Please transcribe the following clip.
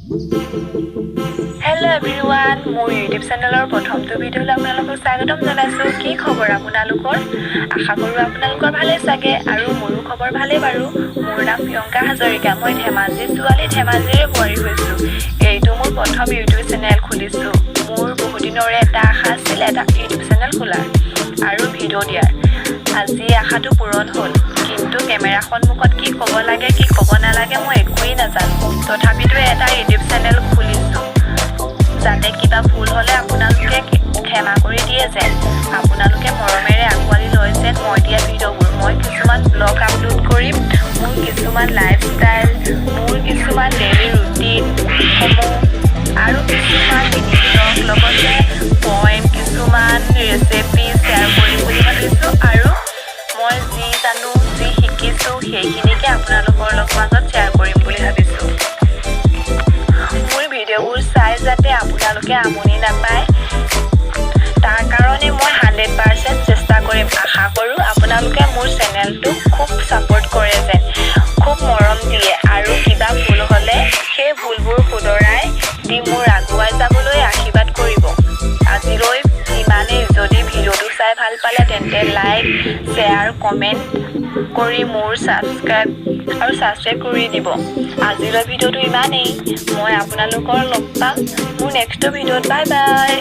Hello everyone, মোৰ YouTube চেনেলৰ প্ৰথমটো ভিডিঅ'লৈ আপোনালোকক স্বাগতম জনাইছো। কি খবৰ আপোনালোকৰ? আশা কৰোঁ আপোনালোকৰ ভালে চাগে আৰু মোৰো খবৰ ভালে বাৰু। মোৰ নাম প্ৰিয়ংকা হাজৰিকা। মই ধেমাজি ছোৱালী, ধেমাজিৰে বোৱাৰী হৈছো। এইটো মোৰ প্ৰথম YouTube চেনেল খুলিছো। মোৰ বহুত দিনৰে এটা আশা আছিল এটা YouTube চেনেল খোলাৰ আৰু ভিডিঅ' দিয়াৰ। আজি আশাটো পূৰণ হ'ল। কিন্তু কেমেৰা সন্মুখত কি ক'ব লাগে কি ক'ব নালাগে মই একোৱেই নাজানো। তথাপিতো এটা YouTube চেনেল খুলিছো। যাতে কিবা ভুল হলে আপোনালোকে ক্ষমা কৰি দিয়ে যেন আপোনালোকে মৰমেৰে আগুৱালি লয় যেন মই দিয়া ভিডিঅ'বোৰ মই কিছুমান ব্লগ আপলোড কৰিম মোৰ কিছুমান লাইফষ্টাইল মোৰ কিছুমান ডেইলি ৰুটিন সমূহ আৰু কিছুমান ব্লগ লগতে পইণ্ট কিছুমান ৰেচিপি শ্বেয়াৰ কৰিম বুলি ভাবিছোঁ আৰু মই যি জানো যি শিকিছোঁ সেইখিনিকে আপোনালোকৰ মাজত শ্বেয়াৰ কৰিম বুলি ভাবিছোঁ মোৰ ভিডিঅ'বোৰ চাই যাতে আপোনালোকে আমনি নাপায় তাৰ কাৰণে মই 100% চেষ্টা কৰিম আশা কৰোঁ আপোনালোকে মোৰ চেনেলটো খুব সাপোৰ্ট কৰে যেন খুব মৰম দিয়ে আৰু কিবা ভুল হ'লে সেই ভুলবোৰ শুধৰাই দি মোৰ আগুৱাই যাবলৈ আশীৰ্বাদ কৰিব আজিলৈ ইমানেই যদি ভিডিঅ'টো চাই ভাল পালে তেন্তে লাইক শ্বেয়াৰ কমেণ্ট কৰি মোৰ ছাবস্ক্ৰাইব কৰি দিব আজিলৈ ভিডিঅ'টো ইমানেই মই আপোনালোকৰ লগ পাম মোৰ নেক্সট ভিডিঅ'ত বাই বাই